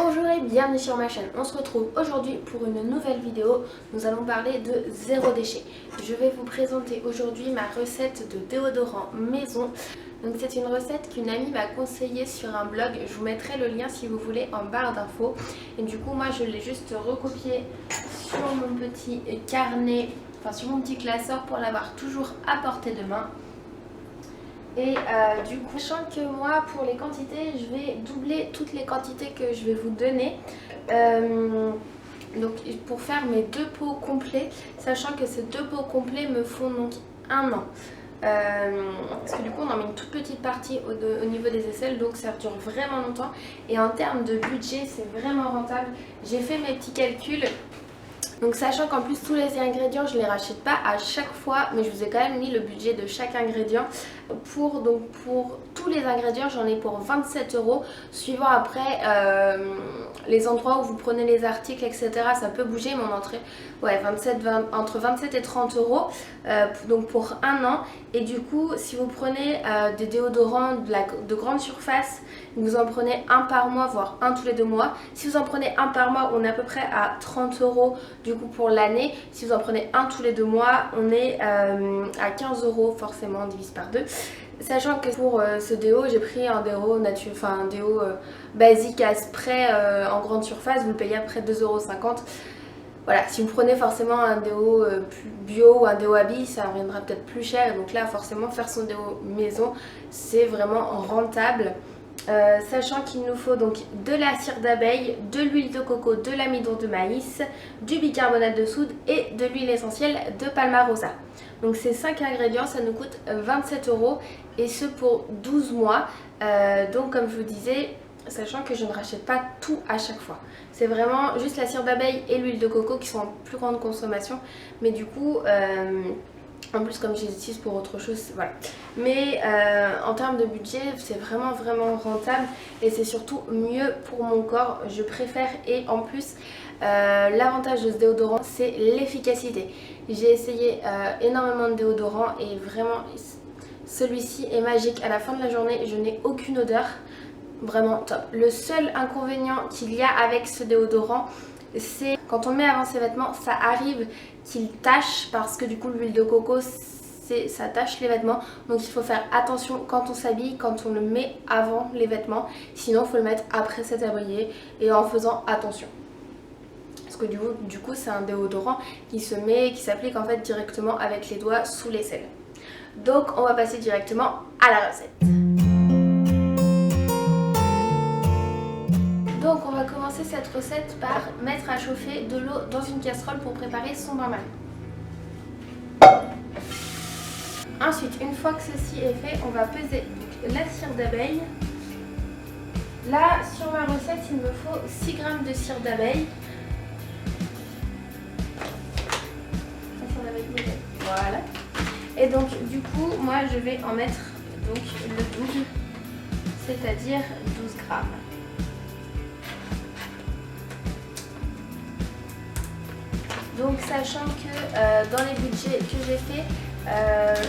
Bonjour et bienvenue sur ma chaîne. On se retrouve aujourd'hui pour une nouvelle vidéo. Nous allons parler de zéro déchet. Je vais vous présenter aujourd'hui ma recette de déodorant maison. Donc c'est une recette qu'une amie m'a conseillée sur un blog. Je vous mettrai le lien si vous voulez en barre d'infos. Et du coup moi je l'ai juste recopié sur mon petit carnet, enfin sur mon petit classeur pour l'avoir toujours à portée de main. Et du coup, sachant que moi pour les quantités, je vais doubler toutes les quantités que je vais vous donner. Donc pour faire mes 2 pots complets, sachant que ces 2 pots complets me font donc 1 an. Parce que du coup on en met une toute petite partie au niveau des aisselles, donc ça dure vraiment longtemps. Et en termes de budget, c'est vraiment rentable. J'ai fait mes petits calculs. Donc sachant qu'en plus tous les ingrédients je ne les rachète pas à chaque fois, mais je vous ai quand même mis le budget de chaque ingrédient. Pour tous les ingrédients j'en ai pour 27 €, suivant après les endroits où vous prenez les articles, etc. Ça peut bouger, mais on entrait entre 27 et 30 €, donc pour 1 an. Et du coup si vous prenez des déodorants de grande surface, vous en prenez un par mois, voire un tous les 2 mois. Si vous en prenez un par mois, on est à peu près à 30 € du coup pour l'année. Si vous en prenez un tous les 2 mois, on est à 15 € forcément, on divise par 2. Sachant que pour ce déo, j'ai pris un déo basique à spray en grande surface, vous le payez à peu près 2,50 €. Voilà, si vous prenez forcément un déo bio ou un déo à billes, ça reviendra peut-être plus cher. Et donc là, forcément, faire son déo maison, c'est vraiment rentable. Sachant qu'il nous faut donc de la cire d'abeille, de l'huile de coco, de l'amidon de maïs, du bicarbonate de soude et de l'huile essentielle de Palmarosa. Donc ces 5 ingrédients, ça nous coûte 27 € et ce pour 12 mois. Donc comme je vous disais, sachant que je ne rachète pas tout à chaque fois. C'est vraiment juste la cire d'abeille et l'huile de coco qui sont en plus grande consommation. Mais du coup, en plus comme je les utilise pour autre chose, voilà. Mais en termes de budget, c'est vraiment rentable. Et c'est surtout mieux pour mon corps, je préfère. Et en plus, l'avantage de ce déodorant, c'est l'efficacité. J'ai essayé énormément de déodorants et vraiment, celui-ci est magique. À la fin de la journée, je n'ai aucune odeur. Vraiment top. Le seul inconvénient qu'il y a avec ce déodorant, c'est quand on le met avant ses vêtements, ça arrive qu'il tache parce que du coup l'huile de coco ça tache les vêtements. Donc il faut faire attention quand on s'habille, quand on le met avant les vêtements. Sinon il faut le mettre après s'être habillé et en faisant attention. Parce que du coup c'est un déodorant qui s'applique en fait directement avec les doigts sous l'aisselle. Donc on va passer directement à la recette. Donc on va commencer cette recette par mettre à chauffer de l'eau dans une casserole pour préparer son bain-marie. Ensuite, une fois que ceci est fait, on va peser la cire d'abeille. Là, sur ma recette, il me faut 6 g de cire d'abeille. Voilà. Et donc du coup, moi je vais en mettre donc le double, c'est-à-dire 12 g. Donc sachant que dans les budgets que j'ai fait,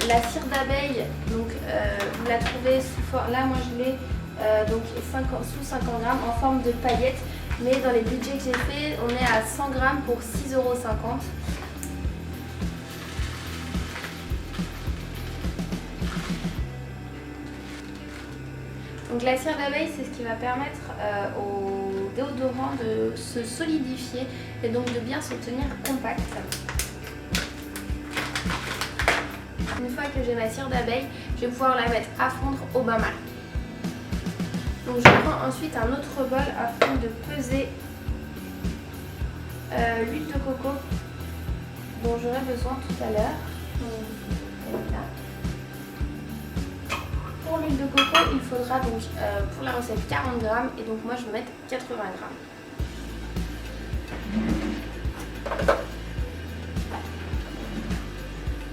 la cire d'abeille, donc vous la trouvez là moi je l'ai sous 50 g en forme de paillettes, mais dans les budgets que j'ai fait, on est à 100 g pour 6,50 €. Donc la cire d'abeille, c'est ce qui va permettre au déodorant de se solidifier et donc de bien se tenir compact. Une fois que j'ai ma cire d'abeille, je vais pouvoir la mettre à fondre au bain-marie. Donc je prends ensuite un autre bol afin de peser l'huile de coco dont j'aurai besoin tout à l'heure. Pour l'huile de coco, il faudra donc pour la recette 40 g et donc moi je vais mettre 80 g.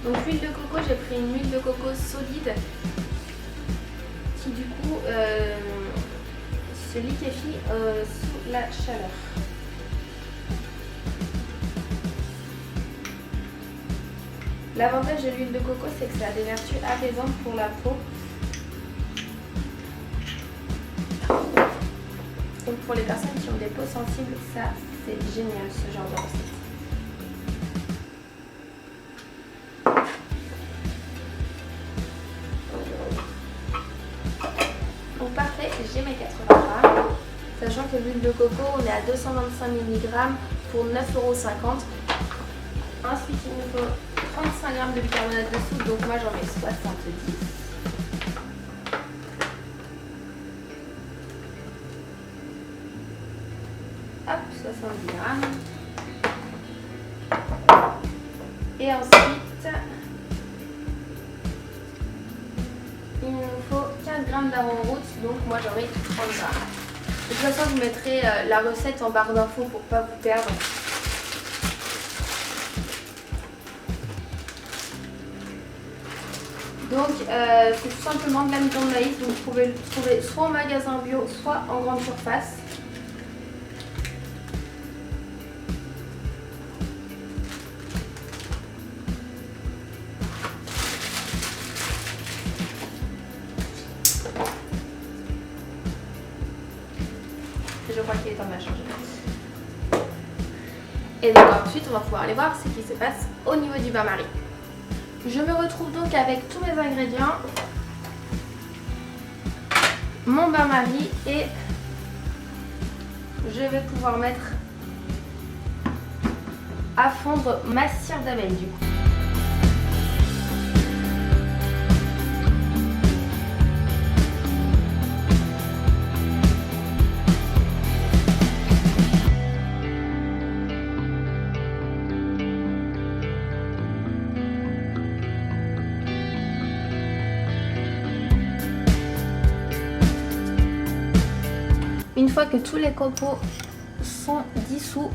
Donc l'huile de coco, j'ai pris une huile de coco solide qui du coup se liquéfie sous la chaleur. L'avantage de l'huile de coco, c'est que ça a des vertus apaisantes pour la peau. Donc pour les personnes qui ont des peaux sensibles, ça c'est génial ce genre de recette. Donc parfait, j'ai mes 80 grammes. Sachant que l'huile de coco, on est à 225 mg pour 9,50 €. Ensuite, il nous faut 35 g de bicarbonate de soude, donc moi j'en mets 70. Hop, 70 grammes. Et ensuite, il nous faut 15 g d'arrowroot, donc moi j'en mets 30 g. De toute façon, je vous mettrai la recette en barre d'infos pour ne pas vous perdre. Donc c'est tout simplement de l'amidon de maïs, donc vous pouvez le trouver soit en magasin bio, soit en grande surface. Je crois qu'il est temps de la changer. Et donc ensuite on va pouvoir aller voir ce qui se passe au niveau du bain-marie. Je me retrouve donc avec tous mes ingrédients, mon bain-marie et je vais pouvoir mettre à fondre ma cire d'abeille du coup. Une fois que tous les copeaux sont dissous,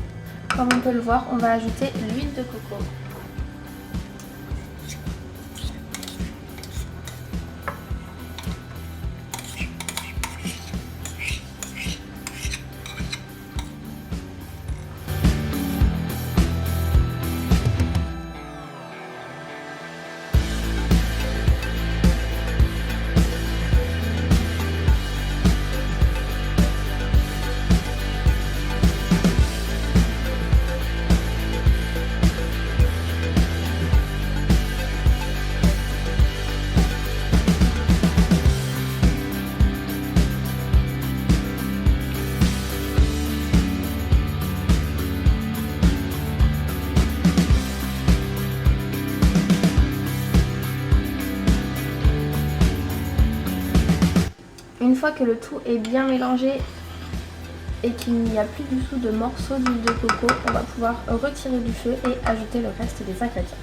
comme on peut le voir, on va ajouter l'huile de coco. Une fois que le tout est bien mélangé et qu'il n'y a plus du tout de morceaux d'huile de coco, on va pouvoir retirer du feu et ajouter le reste des ingrédients.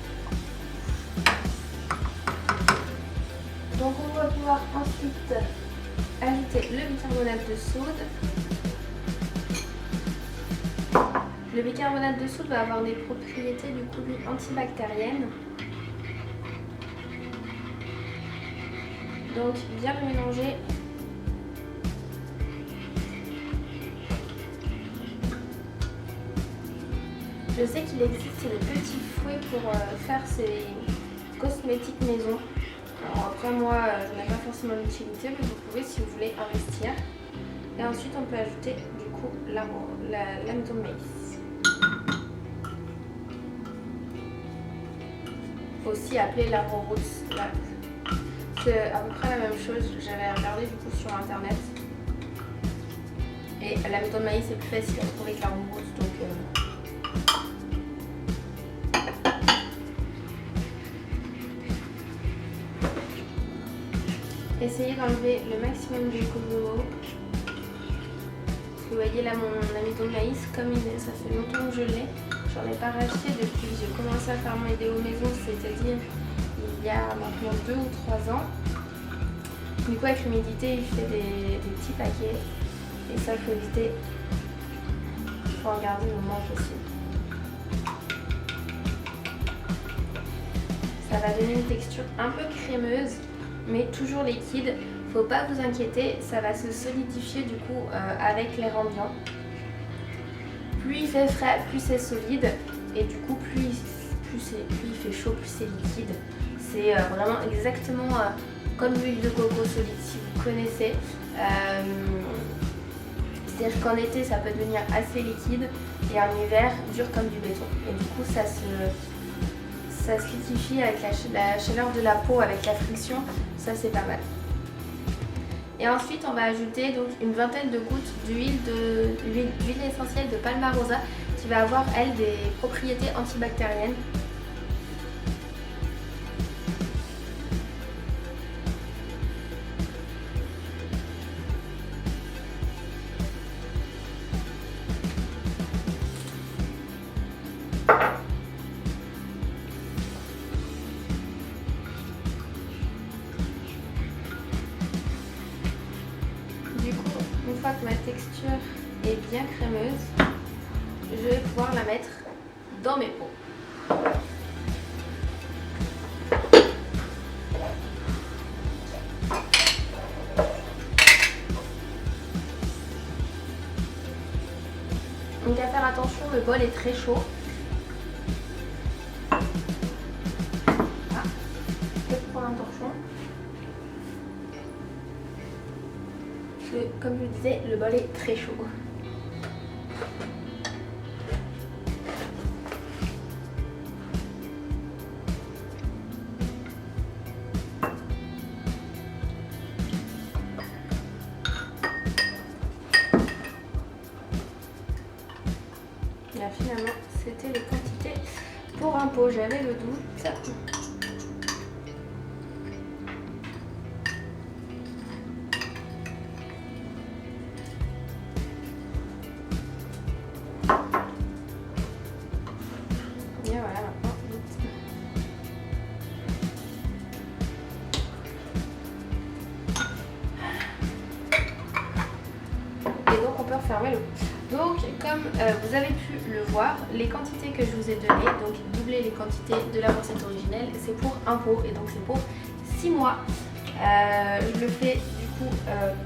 Donc on va pouvoir ensuite ajouter le bicarbonate de soude. Le bicarbonate de soude va avoir des propriétés du coup antibactériennes. Donc bien le mélanger. Je sais qu'il existe des petits fouets pour faire ces cosmétiques maison. Alors après moi, je n'ai pas forcément l'utilité, mais vous pouvez si vous voulez investir. Et ensuite on peut ajouter du coup l'amidon de maïs. Aussi appelé l'arrowroot. C'est à peu près la même chose, j'avais regardé du coup sur internet. Et l'amidon de maïs est plus facile à trouver que l'arrowroot, donc essayez d'enlever le maximum de coco. Vous voyez là mon amidon de maïs, comme ça fait longtemps que je l'ai. J'en ai pas racheté depuis que j'ai commencé à faire mes déos maison, c'est-à-dire il y a maintenant 2 ou 3 ans. Du coup avec l'humidité il fait des petits paquets et ça il faut éviter. Il faut en garder le moins possible. Ça va donner une texture un peu crémeuse, mais toujours liquide. Faut pas vous inquiéter, ça va se solidifier du coup avec les rendants. Plus il fait frais, plus c'est solide, et du coup plus il fait chaud, plus c'est liquide. C'est vraiment exactement comme l'huile de coco solide si vous connaissez. C'est-à-dire qu'en été ça peut devenir assez liquide et en hiver dur comme du béton. Et du coup ça se liquifie avec la chaleur de la peau, avec la friction, ça c'est pas mal. Et ensuite on va ajouter donc une vingtaine de gouttes d'huile essentielle de Palmarosa qui va avoir elle des propriétés antibactériennes. Du coup, une fois que ma texture est bien crémeuse, je vais pouvoir la mettre dans mes pots. Donc à faire attention, le bol est très chaud. Peut-être prendre un torchon. Parce que, comme je disais, le bol est très chaud. Là, finalement, c'était les quantités pour un pot, j'avais le doute. Et voilà, maintenant, vite. Et donc, on peut refermer le pot. Donc, comme vous avez pu le voir, les quantités que je vous ai données, donc doubler les quantités de la recette originelle, c'est pour un pot et donc c'est pour 6 mois. Je le fais du coup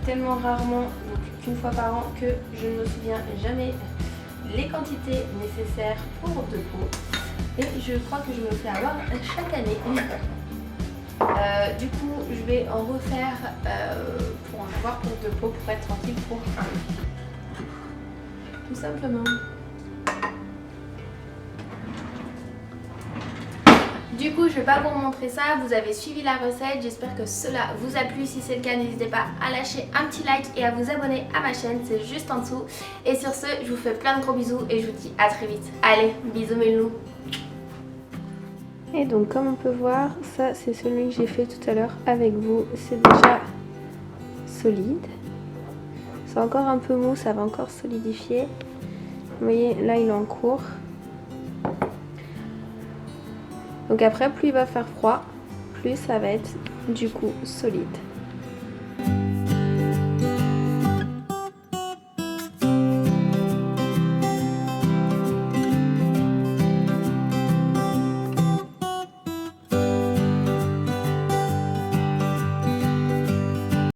tellement rarement, donc qu'une fois par an, que je ne me souviens jamais les quantités nécessaires pour 2 pots. Et je crois que je me fais avoir chaque année. Du coup, je vais en refaire pour en avoir pour 2 pots pour être tranquille pour un an. Tout simplement. Du coup, je vais pas vous montrer ça, vous avez suivi la recette, j'espère que cela vous a plu. Si c'est le cas, n'hésitez pas à lâcher un petit like et à vous abonner à ma chaîne, c'est juste en dessous. Et sur ce, je vous fais plein de gros bisous et je vous dis à très vite. Allez, bisous mes loulous. Et donc comme on peut voir, ça c'est celui que j'ai fait tout à l'heure avec vous, c'est déjà solide. C'est encore un peu mou, ça va encore solidifier. Vous voyez, là il est en cours. Donc après, plus il va faire froid, plus ça va être du coup solide.